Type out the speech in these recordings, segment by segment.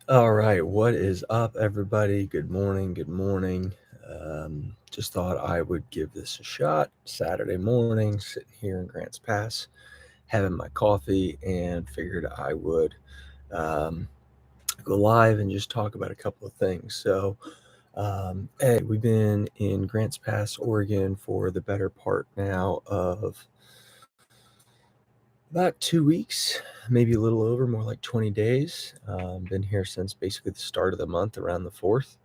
All right, what is up, everybody? Good morning. Good morning. Just thought I would give this a shot. Saturday morning, sitting here in Grants Pass, having my coffee, and figured I would um, go live and just talk about a couple of things. Hey, we've been in Grants Pass, Oregon for the better part now of about 2 weeks, maybe a little over, more like 20 days. Been here since basically the start of the month, around the 4th.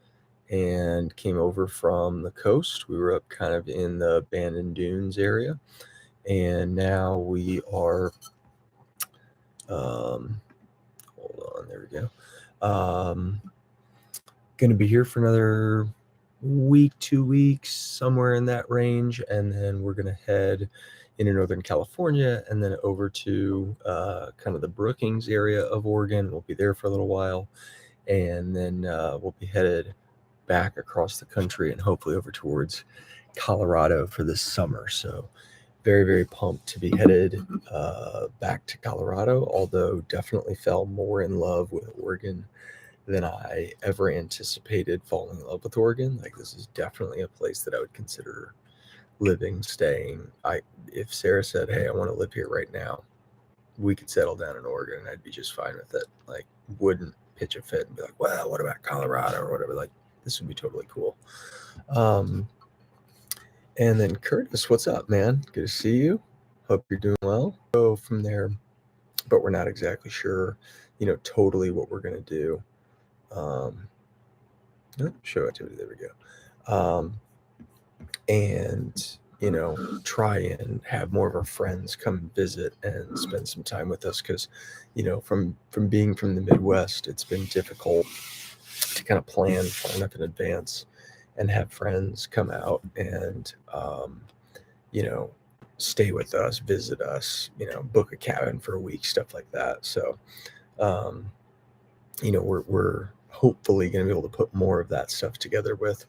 And came over from the coast. We were up kind of in the Abandoned Dunes area, and now we are. Hold on, there we go. Going to be here for another week, 2 weeks, somewhere in that range, and then we're going to head into Northern California and then over to kind of the Brookings area of Oregon. We'll be there for a little while, and then we'll be headed back across the country and hopefully over towards Colorado for this summer. So very, very pumped to be headed back to Colorado, although definitely fell more in love with Oregon than I ever anticipated falling in love with Oregon. Like, this is definitely a place that I would consider living, staying. If Sarah said, "Hey, I want to live here right now," we could settle down in Oregon and I'd be just fine with it. Like, wouldn't pitch a fit and be like, "Well, what about Colorado or whatever?" Like, this would be totally cool. Um, and then Curtis, what's up, man? Good to see you. Hope you're doing well. Go from there, but we're not exactly sure, totally what we're gonna do. Show activity. There we go. And try and have more of our friends come visit and spend some time with us, because from being from the Midwest, it's been difficult to kind of plan far enough in advance and have friends come out and you know stay with us, visit us, book a cabin for a week, stuff like that. So um, we're hopefully going to be able to put more of that stuff together with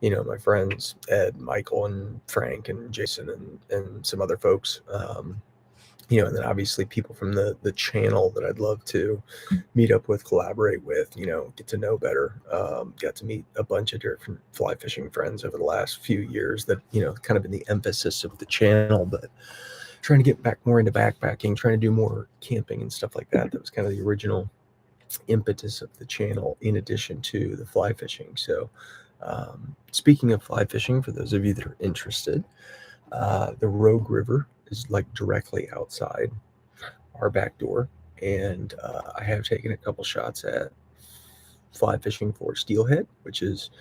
my friends Ed, Michael, and Frank, and Jason, and some other folks. And then obviously people from the channel that I'd love to meet up with, collaborate with, get to know better. Got to meet a bunch of different fly fishing friends over the last few years that, kind of been the emphasis of the channel, but trying to get back more into backpacking, trying to do more camping and stuff like that. That was kind of the original impetus of the channel, in addition to the fly fishing. So speaking of fly fishing, for those of you that are interested, the Rogue River is like directly outside our back door, and I have taken a couple shots at fly fishing for steelhead, which is,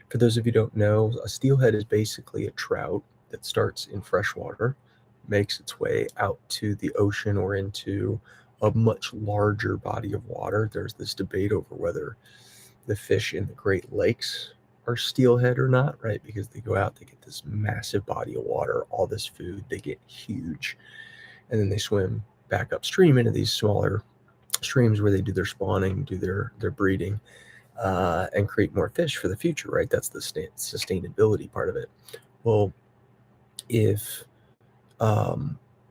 for those of you who don't know, a steelhead is basically a trout that starts in freshwater, makes its way out to the ocean or into a much larger body of water. There's this debate over whether the fish in the Great Lakes are steelhead or not, right? Because they go out, they get this massive body of water, all this food, they get huge, and then they swim back upstream into these smaller streams where they do their spawning, do their breeding, and create more fish for the future, right? That's the sustainability part of it. Well, if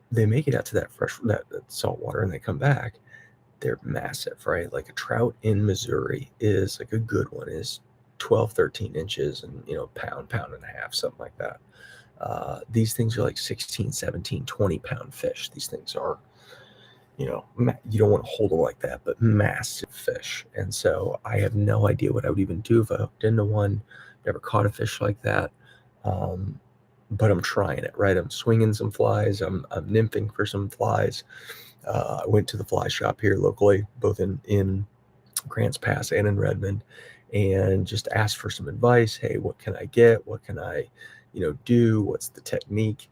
they make it out to that salt water and they come back, they're massive, right? Like a trout in Missouri is, like, a good one is 12, 13 inches and, pound and a half, something like that. These things are like 16, 17, 20-pound fish. These things are, you don't want to hold them like that, but massive fish. And so I have no idea what I would even do if I hooked into one. Never caught a fish like that. But I'm trying it, right? I'm swinging some flies. I'm nymphing for some flies. I went to the fly shop here locally, both in Grants Pass and in Redmond, and just asked for some advice. Hey, what can I get? What can I, do? What's the technique?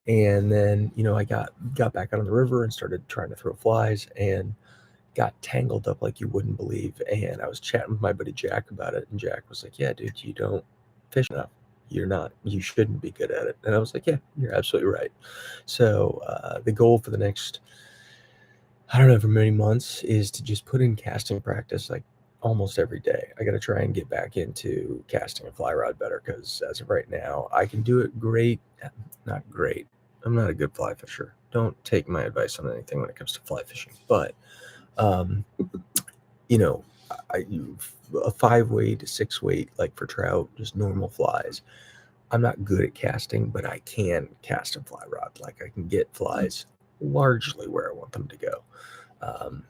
And then, I got back out on the river and started trying to throw flies and got tangled up like you wouldn't believe. And I was chatting with my buddy Jack about it, and Jack was like, "Yeah, dude, you don't fish enough. You shouldn't be good at it." And I was like, "Yeah, you're absolutely right." So the goal for the next, I don't know, for many months, is to just put in casting practice like almost every day. I got to try and get back into casting a fly rod better, because as of right now, I can do it great. Not great. I'm not a good fly fisher. Don't take my advice on anything when it comes to fly fishing. But, um, I use a 5 weight to 6 weight, like for trout, just normal flies. I'm not good at casting, but I can cast a fly rod. Like I can get flies largely where I want them to go. Um,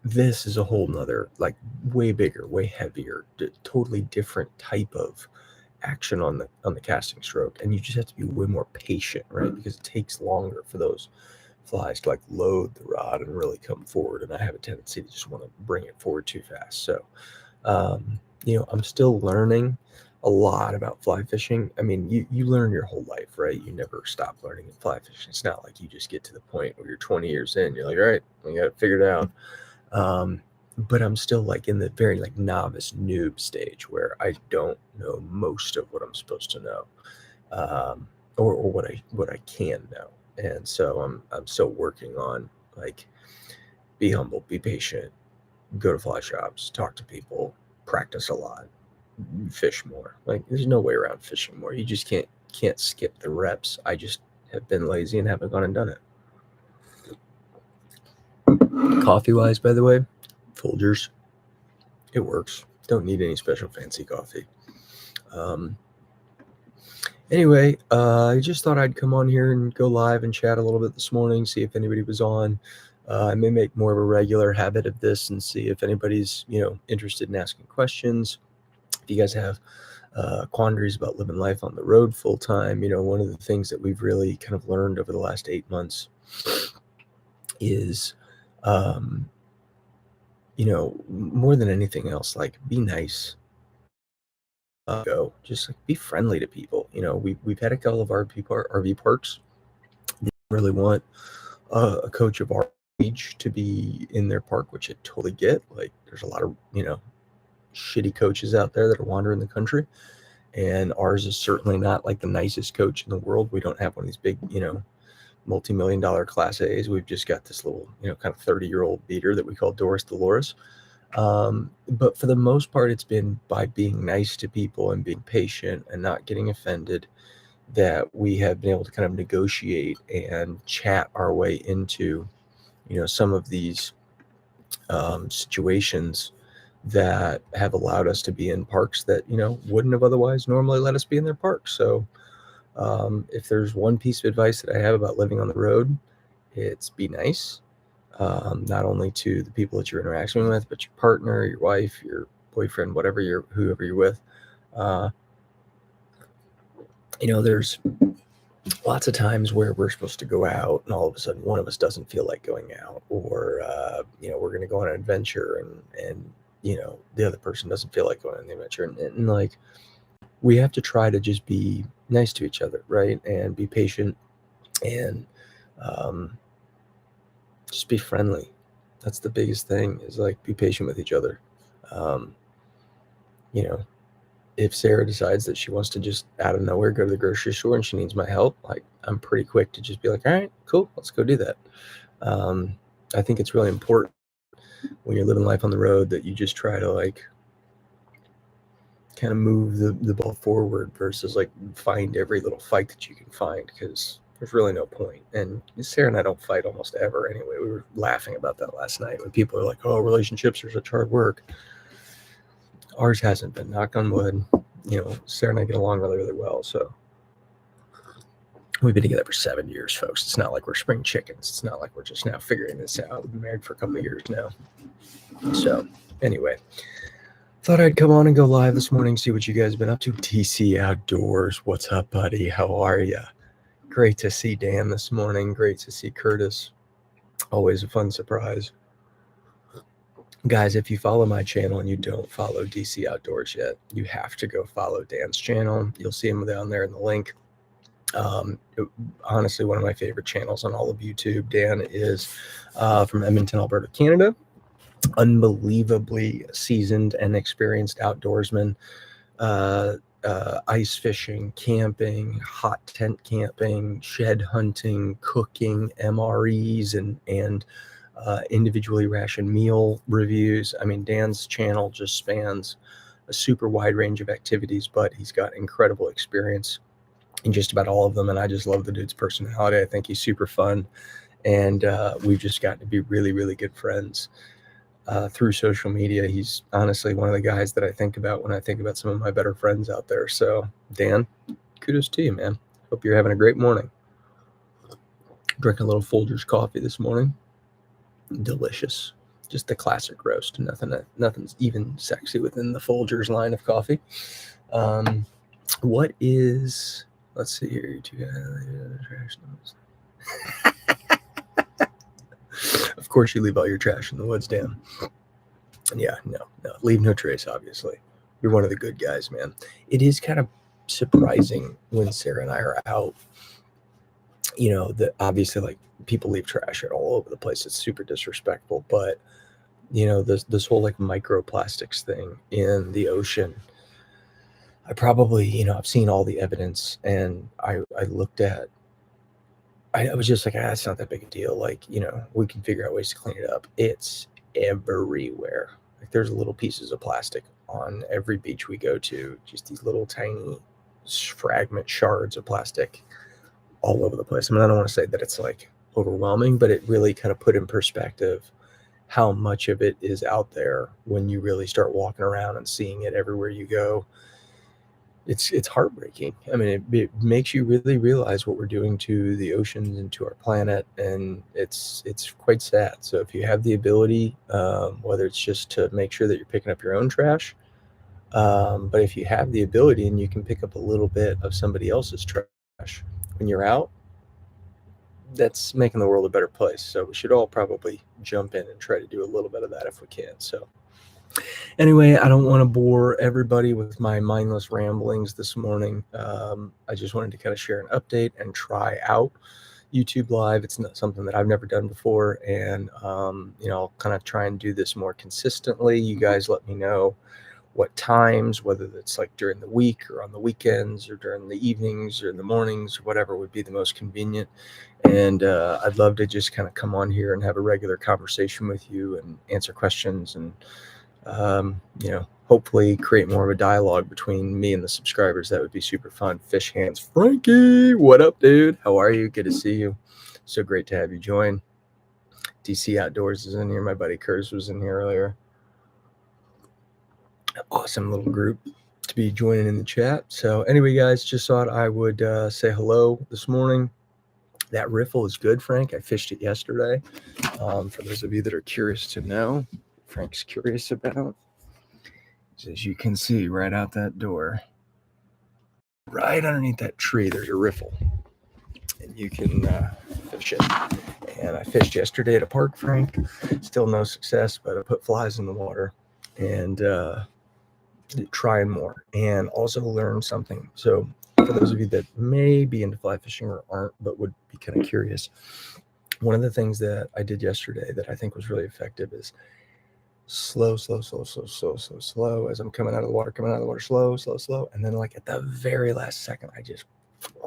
this is a whole nother, like way bigger, way heavier, totally different type of action on the casting stroke, and you just have to be way more patient, right? Because it takes longer for those flies to like load the rod and really come forward, and I have a tendency to just want to bring it forward too fast. So I'm still learning a lot about fly fishing. I mean, you learn your whole life, right? You never stop learning in fly fishing. It's not like you just get to the point where you're 20 years in, you're like, all right, we got it figured out. But I'm still like in the very like novice noob stage where I don't know most of what I'm supposed to know, or what I can know. And so I'm still working on like be humble, be patient, go to fly shops, talk to people, practice a lot, fish more. Like there's no way around fishing more. You just can't skip the reps. I just have been lazy and haven't gone and done it. Coffee wise, by the way, Folgers, it works. Don't need any special fancy coffee. Anyway, I just thought I'd come on here and go live and chat a little bit this morning, see if anybody was on. I may make more of a regular habit of this and see if anybody's, interested in asking questions. If you guys have quandaries about living life on the road full time, one of the things that we've really kind of learned over the last 8 months is, more than anything else, like be nice. Go just like be friendly to people. We've had a couple of RV parks. They really want a coach of our age to be in their park, which I totally get. Like there's a lot of shitty coaches out there that are wandering the country, and ours is certainly not like the nicest coach in the world. We don't have one of these big multi-million-dollar class A's. We've just got this little kind of 30-year-old beater that we call Doris Dolores. But for the most part, it's been by being nice to people and being patient and not getting offended that we have been able to kind of negotiate and chat our way into, some of these situations that have allowed us to be in parks that, wouldn't have otherwise normally let us be in their parks. So if there's one piece of advice that I have about living on the road, it's be nice. Not only to the people that you're interacting with, but your partner, your wife, your boyfriend, whoever you're with. There's lots of times where we're supposed to go out and all of a sudden one of us doesn't feel like going out, or, we're going to go on an adventure and the other person doesn't feel like going on the adventure. And like, we have to try to just be nice to each other, right? And be patient and, just be friendly. That's the biggest thing, is like be patient with each other. If Sarah decides that she wants to just out of nowhere go to the grocery store and she needs my help, like I'm pretty quick to just be like, all right, cool, let's go do that. I think it's really important when you're living life on the road that you just try to like kind of move the ball forward versus like find every little fight that you can find, because there's really no point. And Sarah and I don't fight almost ever anyway. We were laughing about that last night when people are like, oh, relationships are such hard work. Ours hasn't been, knock on wood. Sarah and I get along really, really well. So we've been together for 7 years, folks. It's not like we're spring chickens. It's not like we're just now figuring this out. We've been married for a couple of years now. So anyway, thought I'd come on and go live this morning, see what you guys have been up to. DC Outdoors, what's up, buddy? How are you? Great to see Dan this morning. Great to see Curtis. Always a fun surprise. Guys, if you follow my channel and you don't follow DC Outdoors yet, you have to go follow Dan's channel. You'll see him down there in the link. Honestly, one of my favorite channels on all of YouTube. Dan is from Edmonton, Alberta, Canada. Unbelievably seasoned and experienced outdoorsman. Ice fishing, camping, hot tent camping, shed hunting, cooking, MREs, and individually rationed meal reviews. I mean, Dan's channel just spans a super wide range of activities, but he's got incredible experience in just about all of them. And I just love the dude's personality. I think he's super fun. And we've just gotten to be really, really good friends. through social media. He's honestly one of the guys that I think about when I think about some of my better friends out there. So, Dan, kudos to you, man. Hope you're having a great morning. Drinking a little Folgers coffee this morning. Delicious. Just the classic roast. Nothing's even sexy within the Folgers line of coffee. What is? Let's see here. You two guys. Of course, you leave all your trash in the woods, Dan. Yeah, no, leave no trace. Obviously, you're one of the good guys, man. It is kind of surprising when Sarah and I are out. That obviously, like, people leave trash all over the place. It's super disrespectful, but this whole like microplastics thing in the ocean. I probably, I've seen all the evidence, and I looked at. I was just like, it's not that big a deal. Like, we can figure out ways to clean it up. It's everywhere. Like, there's little pieces of plastic on every beach we go to, just these little tiny fragment shards of plastic all over the place. I mean, I don't want to say that it's like overwhelming, but it really kind of put in perspective how much of it is out there when you really start walking around and seeing it everywhere you go. It's heartbreaking. I mean, it makes you really realize what we're doing to the oceans and to our planet, and it's quite sad. So if you have the ability, whether it's just to make sure that you're picking up your own trash, but if you have the ability and you can pick up a little bit of somebody else's trash when you're out, that's making the world a better place. So we should all probably jump in and try to do a little bit of that if we can. So anyway, I don't want to bore everybody with my mindless ramblings this morning. I just wanted to kind of share an update and try out YouTube Live. It's not something that I've never done before, and I'll kind of try and do this more consistently. You guys let me know what times, whether it's like during the week or on the weekends or during the evenings or in the mornings or whatever would be the most convenient. And I'd love to just kind of come on here and have a regular conversation with you and answer questions and hopefully create more of a dialogue between me and the subscribers. That would be super fun. Fish Hands Frankie, what up, dude? How are you? Good to see you. So great to have you join. DC Outdoors is in here. My buddy Kurz was in here earlier. Awesome little group to be joining in the chat. So anyway, guys, just thought I would say hello this morning. That riffle is good, Frank. I fished it yesterday. For those of you that are curious to know, Frank's curious about. As you can see right out that door, right underneath that tree, there's a riffle, and you can fish it. And I fished yesterday at a park, Frank. Still no success, but I put flies in the water and trying more, and also learn something. So for those of you that may be into fly fishing or aren't, but would be kind of curious, one of the things that I did yesterday that I think was really effective is slow as I'm coming out of the water, slow. And then like at the very last second, I just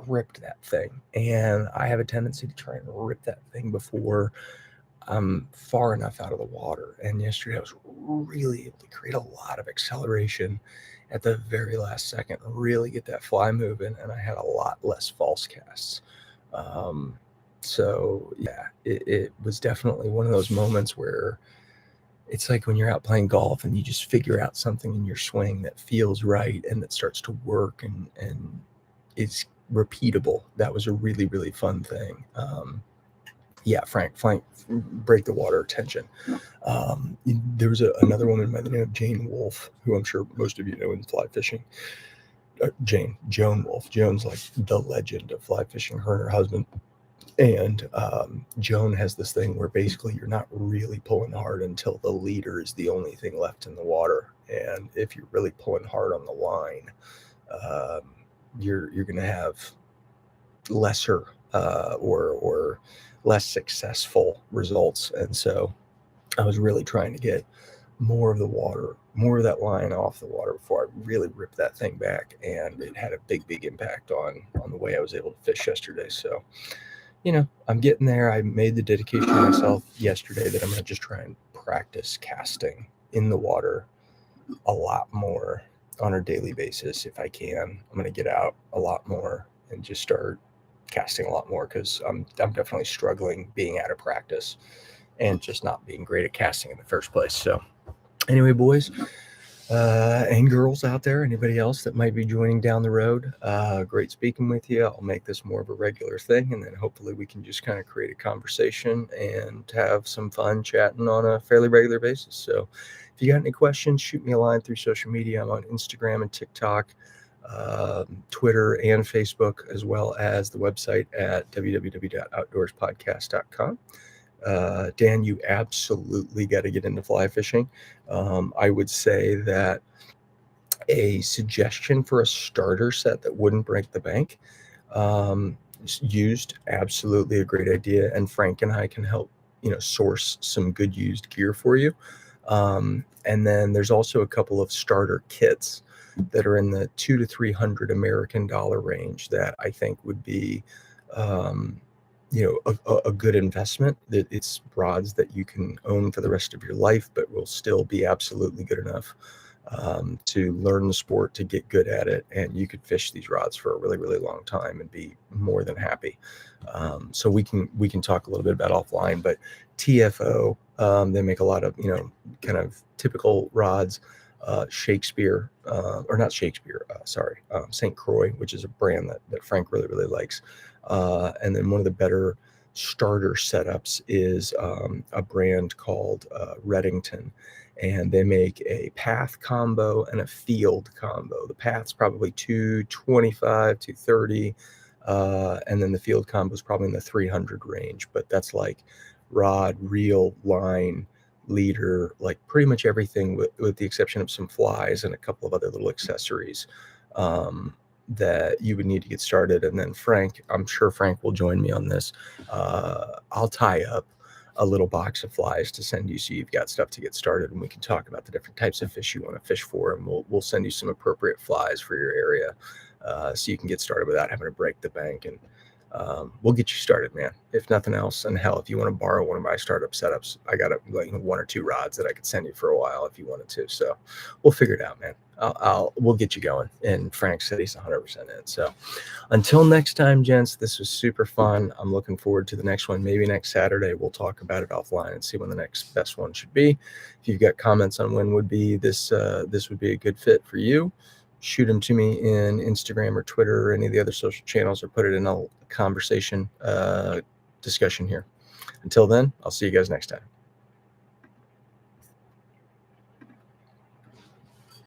ripped that thing. And I have a tendency to try and rip that thing before I'm far enough out of the water. And yesterday I was really able to create a lot of acceleration at the very last second, really get that fly moving. And I had a lot less false casts. So yeah, it was definitely one of those moments where it's like when you're out playing golf and you just figure out something in your swing that feels right and that starts to work and it's repeatable. That was a really, really fun thing. Frank, break the water attention. There was another woman by the name of Jane Wolfe, who I'm sure most of you know in fly fishing. Joan Wolfe. Joan's like the legend of fly fishing, her and her husband. And Joan has this thing where basically you're not really pulling hard until the leader is the only thing left in the water. And if you're really pulling hard on the line, you're going to have lesser or less successful results. And so I was really trying to get more of that line off the water before I really ripped that thing back. And it had a big impact on the way I was able to fish yesterday. So I'm getting there. I made the dedication to myself yesterday that I'm going to just try and practice casting in the water a lot more on a daily basis if I can. I'm going to get out a lot more and just start casting a lot more because I'm definitely struggling being out of practice. and just not being great at casting in the first place. So anyway, boys and girls out there, anybody else that might be joining down the road, great speaking with you. I'll make this more of a regular thing, and then hopefully we can just kind of create a conversation and have some fun chatting on a fairly regular basis. So if you got any questions, shoot me a line through social media. I'm on Instagram and TikTok, Twitter and Facebook, as well as the website at www.outdoorspodcast.com. Dan, you absolutely got to get into fly fishing. I would say that a suggestion for a starter set that wouldn't break the bank, used, absolutely a great idea. And Frank and I can help, source some good used gear for you. And then there's also a couple of starter kits that are in the $200 to $300 American dollar range that I think would be, a good investment. That it's rods that you can own for the rest of your life, but will still be absolutely good enough to learn the sport, to get good at it, and you could fish these rods for a really, really long time and be more than happy. So we can talk a little bit about offline, but TFO, they make a lot of kind of typical rods. Shakespeare, or not Shakespeare, St. Croix, which is a brand that Frank really, really likes. And then one of the better starter setups is a brand called Reddington, and they make a path combo and a field combo. The path's probably 225, 230, and then the field combo is probably in the 300 range, but that's like rod, reel, line, leader, like pretty much everything with the exception of some flies and a couple of other little accessories that you would need to get started. And then Frank, I'm sure Frank will join me on this. I'll tie up a little box of flies to send you so you've got stuff to get started, and we can talk about the different types of fish you want to fish for, and we'll send you some appropriate flies for your area so you can get started without having to break the bank. And we'll get you started, man. If nothing else, and hell, if you want to borrow one of my startup setups, I got one or two rods that I could send you for a while if you wanted to. So we'll figure it out, man. We'll get you going. And Frank said he's 100% in. So until next time, gents, this was super fun. I'm looking forward to the next one. Maybe next Saturday we'll talk about it offline and see when the next best one should be. If you've got comments on when would be this would be a good fit for you, shoot them to me in Instagram or Twitter or any of the other social channels, or put it in a conversation discussion here. Until then, I'll see you guys next time.